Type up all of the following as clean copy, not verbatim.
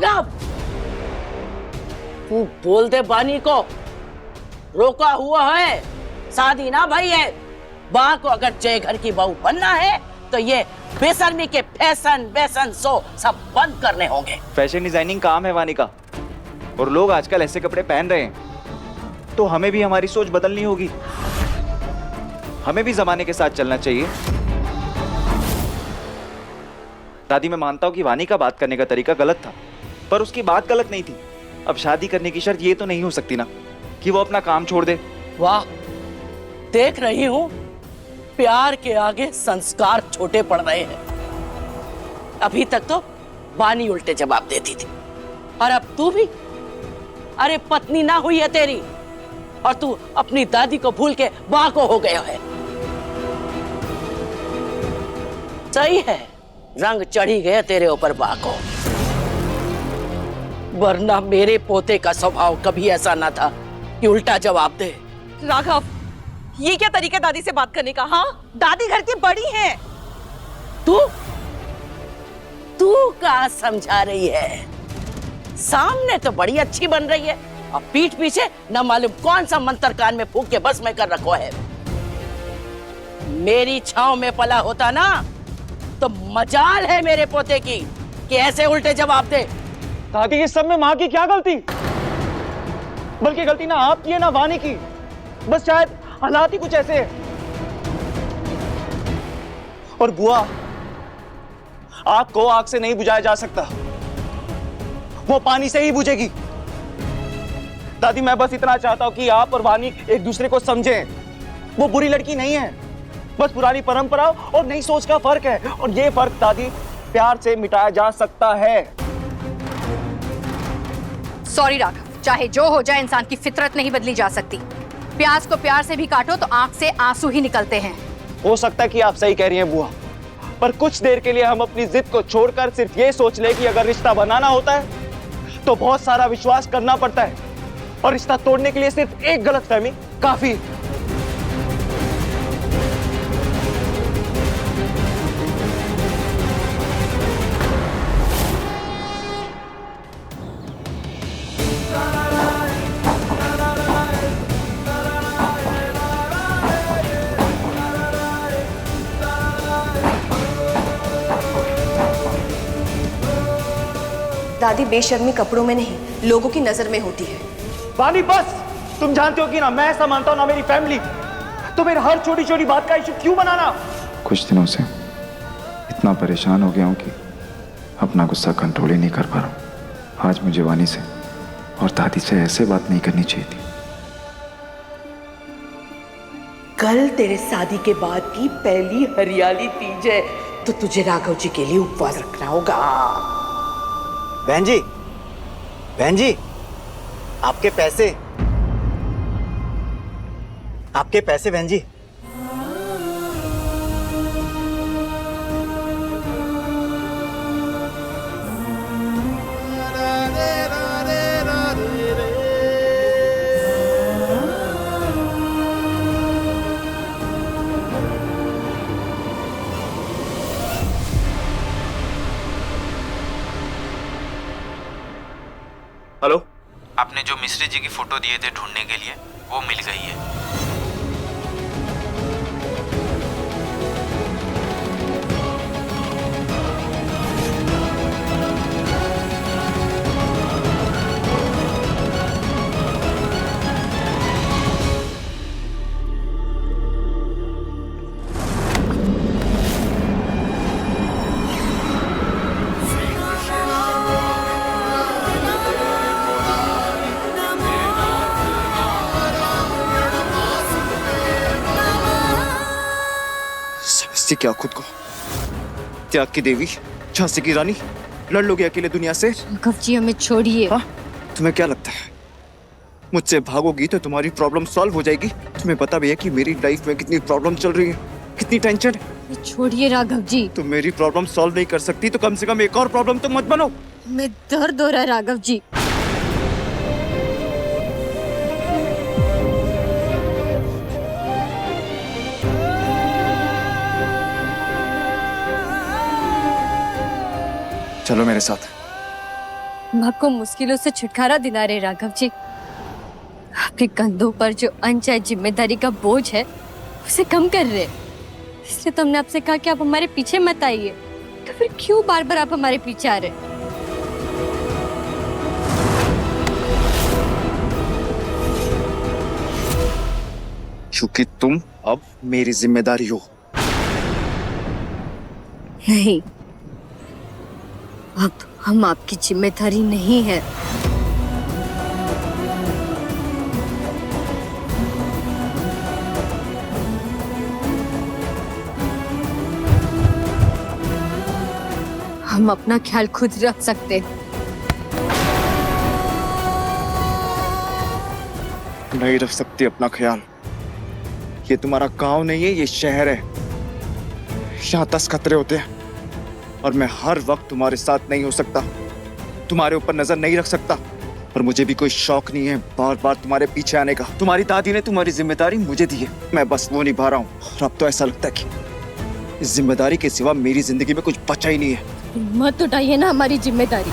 राघव, तू बोल दे बानी को, रोका हुआ है, शादी ना भाई है। बा को अगर जय घर की बहू बनना है तो ये बेशर्मी के फैशन वैसन शो सब बंद करने होंगे। फैशन डिजाइनिंग काम है वानी का, और लोग आजकल ऐसे कपड़े पहन रहे हैं, तो हमें भी हमारी सोच बदलनी होगी। हमें भी जमाने के साथ चलना चाहिए। दादी, मैं मानता हूं कि वानी का बात करने का तरीका गलत था, पर उसकी बात गलत नहीं थी। अब शादी करने की शर्त ये तो नहीं हो सकती ना कि वो अपना काम छोड़ दे। वाह, देख रही हूं, प्यार के आगे संस्कार छोटे पड़ रहे हैं। अभी तक तो बानी उल्टे जवाब देती थी, और अब तू भी। अरे पत्नी ना हुई है तेरी, और तू अपनी दादी को भूल के बा को हो गया है। सही है, रंग चढ़ी गया तेरे ऊपर बा को, वरना मेरे पोते का स्वभाव कभी ऐसा ना था कि उल्टा जवाब दे। राघव, ये क्या तरीका दादी से बात करने का? हाँ, दादी घर की बड़ी है। तू क्या समझा रही है? सामने तो बड़ी अच्छी बन रही है, और पीठ पीछे न मालूम कौन सा मंत्र कान में फूंक के बस में कर रखो है। मेरी छांव में पला होता ना तो मजाल है मेरे पोते की कि ऐसे उल्टे जवाब दे। दादी, इस सब में माँ की क्या गलती? बल्कि गलती ना आपकी है ना वानी की, बस शायद हालात ही कुछ ऐसे हैं। और बुआ, आग को आग से नहीं बुझाया जा सकता, वो पानी से ही बुझेगी। दादी, मैं बस इतना चाहता हूं कि आप और वानी एक दूसरे को समझें। वो बुरी लड़की नहीं है, बस पुरानी परंपरा और नई सोच का फर्क है, और ये फर्क दादी प्यार से मिटाया जा सकता है। सॉरी राघव, चाहे जो हो जाए, इंसान की फितरत नहीं बदली जा सकती। प्याज को प्यार से भी काटो तो आंख से आंसू ही निकलते हैं। हो सकता है कि आप सही कह रही हैं बुआ, पर कुछ देर के लिए हम अपनी जिद को छोड़कर सिर्फ ये सोच ले कि अगर रिश्ता बनाना होता है तो बहुत सारा विश्वास करना पड़ता है, और रिश्ता तोड़ने के लिए सिर्फ एक गलतफहमी काफी। दादी बेशर्मी कपड़ों में नहीं, लोगों की नजर में होती है। वानी बस, तुम जानते हो कि ना मैं ऐसा मानता हूं ना मेरी फैमिली, तो मेरे हर छोटी छोटी बात का इशू क्यों बनाना? कुछ दिनों से इतना परेशान हो गया हूं कि अपना गुस्सा कंट्रोल ही नहीं कर पा रहा हूं। आज मुझे वानी से और दादी से ऐसे बात नहीं करनी चाहिए थी। कल तेरे शादी के बाद की पहली हरियाली तीज है, तो तुझे राघव जी के लिए उपवास रखना होगा। बहन जी, आपके पैसे बहन जी। हेलो, आपने जो मिश्री जी की फोटो दिए थे ढूंढने के लिए, वो मिल गई है। क्या खुद को त्याग की देवी, झांसी की रानी, लड़ लोगे अकेले दुनिया से? राघव जी, हमें छोड़िए। हाँ, तुम्हें क्या लगता है मुझसे भागोगी तो तुम्हारी प्रॉब्लम सॉल्व हो जाएगी? तुम्हें पता भी है कि मेरी लाइफ में कितनी प्रॉब्लम चल रही है, कितनी टेंशन है। छोड़िए राघव जी। तुम मेरी प्रॉब्लम सॉल्व नहीं कर सकती तो कम से कम एक और प्रॉब्लम तो मत बनो। हमें दर्द हो रहा है राघव जी। चलो मेरे साथ, हम आपको मुश्किलों से छुटकारा दिला रहे राघव जी। आपके कंधों पर जो अनचाही जिम्मेदारी का बोझ है उसे कम कर रहे। इसलिए तो हमने आपसे कहा कि आप हमारे पीछे मत आइए। तो फिर क्यों बार बार आप हमारे पीछे आ रहे? क्योंकि तुम अब मेरी जिम्मेदारी हो। नहीं, अब हम आपकी जिम्मेदारी नहीं है। हम अपना ख्याल खुद रख सकते हैं। नहीं रख सकती अपना ख्याल। ये तुम्हारा गांव नहीं है, ये शहर है। यहाँ 10 खतरे होते हैं और मैं हर वक्त तुम्हारे साथ नहीं हो सकता, तुम्हारे ऊपर नजर नहीं रख सकता। और मुझे भी कोई शौक नहीं है बार बार तुम्हारे पीछे आने का। तुम्हारी दादी ने तुम्हारी जिम्मेदारी मुझे दी है, मैं बस वो निभा रहा हूँ। और अब तो ऐसा लगता है कि इस जिम्मेदारी के सिवा मेरी जिंदगी में कुछ बचा ही नहीं है। मत उठाइए ना हमारी जिम्मेदारी।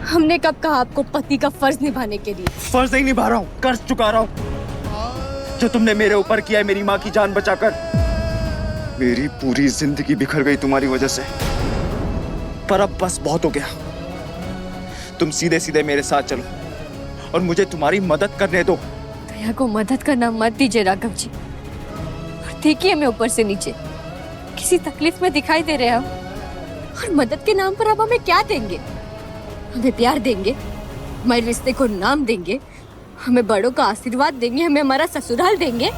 हमने कब कहा आपको पति का फर्ज निभाने के लिए? फर्ज नहीं निभा रहा हूँ, कर्ज चुका रहा हूँ जो तुमने मेरे ऊपर किया है, मेरी माँ की जान बचाकर। मेरी पूरी जिंदगी बिखर गई तुम्हारी वजह से। पर अब बस बहुत हो गया। तुम सीधे सीधे मेरे साथ चलो और मुझे तुम्हारी मदद करने दो। दया को मदद करना मत दीजिए राघव जी। और देखिए हमें ऊपर से नीचे किसी तकलीफ में दिखाई दे रहे हैं हम। और मदद के नाम पर आप हमें क्या देंगे? हमें प्यार देंगे, हमारे रिश्ते को नाम देंगे, हमें बड़ों का आशीर्वाद देंगे, हमें हमारा ससुराल देंगे।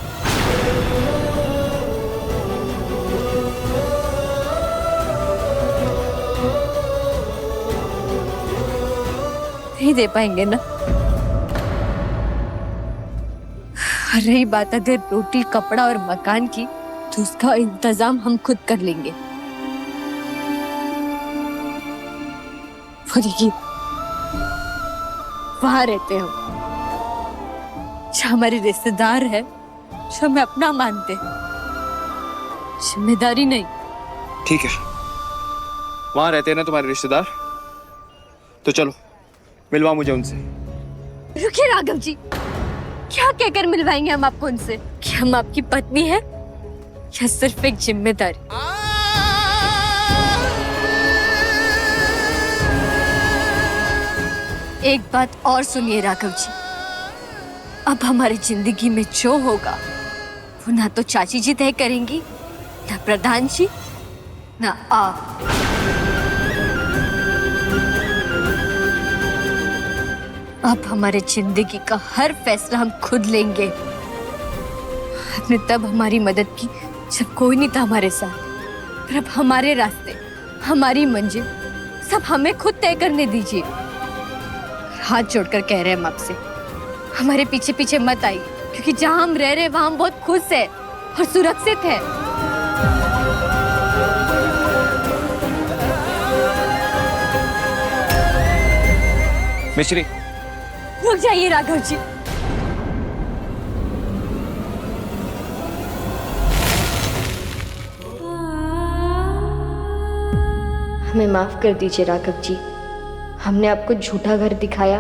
नहीं दे पाएंगे ना। रही बात अगर रोटी, कपड़ा और मकान की, तो उसका इंतजाम हम खुद कर लेंगे। देखिए वहां रहते हम, जो हमारे रिश्तेदार है, जो हमें अपना मानते हैं, जिम्मेदारी नहीं। ठीक है, वहां रहते हैं ना तुम्हारे रिश्तेदार, तो चलो मिलवा मुझे उनसे। रुकिए राघव जी, क्या कहकर मिलवाएंगे हम आपको उनसे? कि हम आपकी पत्नी है या सिर्फ एक जिम्मेदारी? एक बात और सुनिए राघव जी, अब हमारी जिंदगी में जो होगा वो ना तो चाची जी तय करेंगी, ना प्रधान जी, ना आप। अब हमारे जिंदगी का हर फैसला हम खुद लेंगे। आपने तब हमारी मदद की जब कोई नहीं था हमारे साथ, पर अब हमारे रास्ते, हमारी मंजिल सब हमें खुद तय करने दीजिए। हाथ जोड़कर कह रहे हैं हम आपसे, हमारे पीछे पीछे मत आइए, क्योंकि जहां हम रह रहे हैं वहां हम बहुत खुश है और सुरक्षित है। मिश्री, रुक जाइए राघव जी। हमें माफ कर दीजिए राघव जी, हमने आपको झूठा घर दिखाया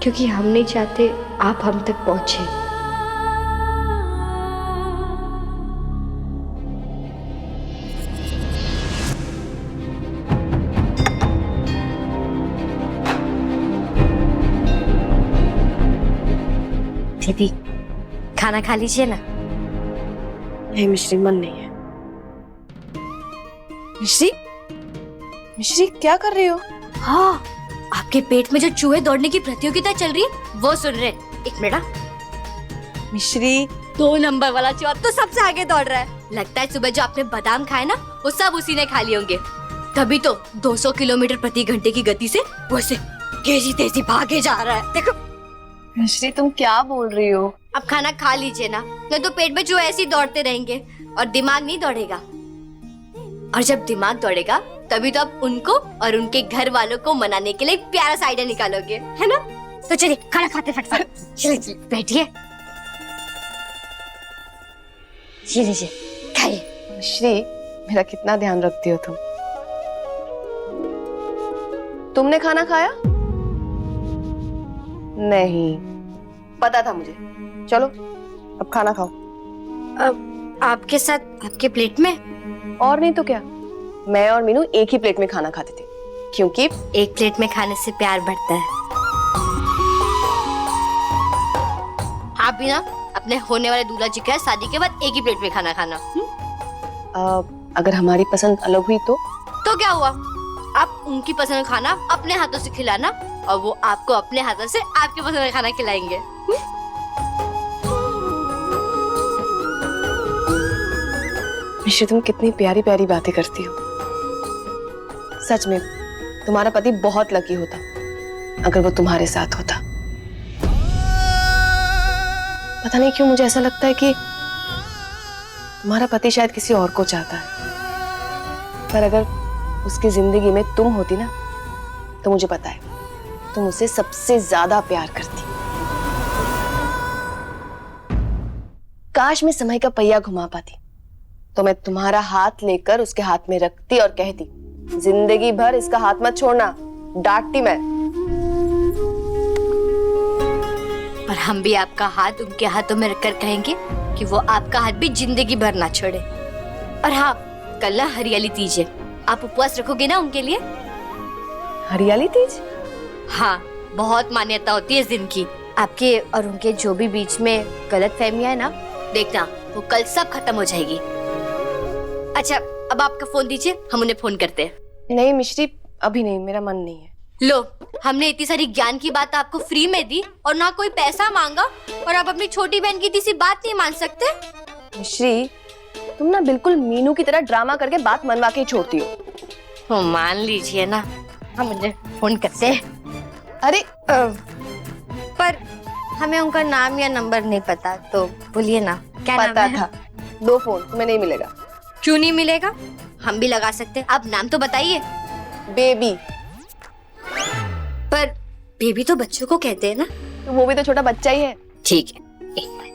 क्योंकि हम नहीं चाहते आप हम तक पहुंचे। दीदी खाना खा लीजिए ना। नहीं मिश्री, मन नहीं है। मिश्री, मिश्री क्या कर रही हो? हाँ, आपके पेट में जो चूहे दौड़ने की प्रतियोगिता चल रही है वो सुन रहे। एक मिनट। मिश्री, 2 नंबर वाला चूहा तो सबसे आगे दौड़ रहा है। लगता है सुबह जो आपने बादाम खाए ना वो सब उसी ने खा लिए होंगे, तभी तो 200 किलोमीटर प्रति घंटे की गति से वो ऐसे तेजी तेजी भागे जा रहा है। देखो मिश्री तुम क्या बोल रही हो? अब खाना खा लीजिए ना, नहीं तो पेट में चूहे ऐसे ही दौड़ते रहेंगे और दिमाग नहीं दौड़ेगा। और जब दिमाग दौड़ेगा तभी तो आप उनको और उनके घर वालों को मनाने के लिए एक प्यारा सा आइडिया निकालोगे, है ना? तो चलिए खाना खाते फट से। चलिए बैठिए, लीजिए खाइए। मिश्री, मेरा कितना ध्यान रखती हो तुम। तुमने खाना खाया? नहीं, पता था मुझे। चलो अब खाना खाओ। अब आपके साथ आपके प्लेट में? और नहीं तो क्या, मैं और मीनू एक ही प्लेट में खाना खाते थे, क्योंकि एक प्लेट में खाने से प्यार बढ़ता है। आप भी ना अपने होने वाले दूल्हा जी के शादी के बाद एक ही प्लेट में खाना खाना। अगर हमारी पसंद अलग हुई तो क्या हुआ? आप उनकी पसंद का खाना अपने हाथों से खिलाना और वो आपको अपने हाथों से आपके पसंद का खाना खिलाएंगे। मिश्री, तुम कितनी प्यारी प्यारी बातें करती हो। सच में तुम्हारा पति बहुत लकी होता अगर वो तुम्हारे साथ होता। पता नहीं क्यों मुझे ऐसा लगता है कि तुम्हारा पति शायद किसी और को चाहता है, पर अगर उसकी जिंदगी में तुम होती ना, तो मुझे पता है तुम उसे सबसे ज्यादा प्यार करती। काश मैं समय का पहिया घुमा पाती तो मैं तुम्हारा हाथ लेकर उसके हाथ में रखती और कहती, जिंदगी भर इसका हाथ मत छोड़ना। डांटती मैं। पर हम भी आपका हाथ उनके हाथों में रखकर कहेंगे कि वो आपका हाथ भी जिंदगी भर ना छोड़े। और हाँ, कल ना हरियाली तीज है, आप उपवास रखोगे ना उनके लिए? हरियाली तीज? हाँ, बहुत मान्यता होती है इस दिन की। आपके और उनके जो भी बीच में गलतफहमियां है ना, देखना वो कल सब खत्म हो जाएगी। अच्छा, अब आपका फोन दीजिए, हम उन्हें फोन करते हैं। नहीं मिश्री, अभी नहीं, मेरा मन नहीं है। लो, हमने इतनी सारी ज्ञान की बात आपको फ्री में दी और ना कोई पैसा मांगा, और आप अपनी छोटी बहन की किसी बात नहीं मान सकते? मिश्री, तुम ना बिल्कुल मीनू की तरह ड्रामा करके बात मनवा के ही छोड़ती हो। तो मान लीजिए ना, हम उन्हें फोन करते हैं। अरे पर हमें उनका नाम या नंबर नहीं पता, तो बोलिए ना क्या नाम पता है? था, 2 फोन तुम्हें नहीं मिलेगा। क्यों नहीं मिलेगा? हम भी लगा सकते हैं। आप नाम तो बताइए। बेबी। पर बेबी तो बच्चों को कहते हैं ना। तो वो भी तो छोटा बच्चा ही है। ठीक है, एक मिनट।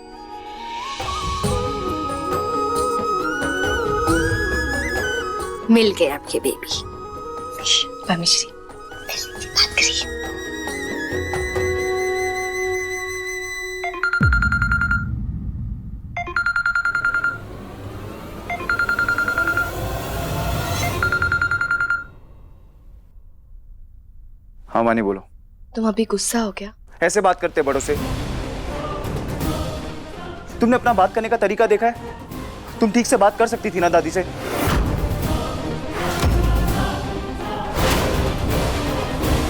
मिल गए आपके बेबी। मिश्री, बात करिए। हाँ वानी, बोलो। तुम अभी गुस्सा हो क्या? ऐसे बात करते बड़ों से? तुमने अपना बात करने का तरीका देखा है? तुम ठीक से बात कर सकती थी ना दादी से।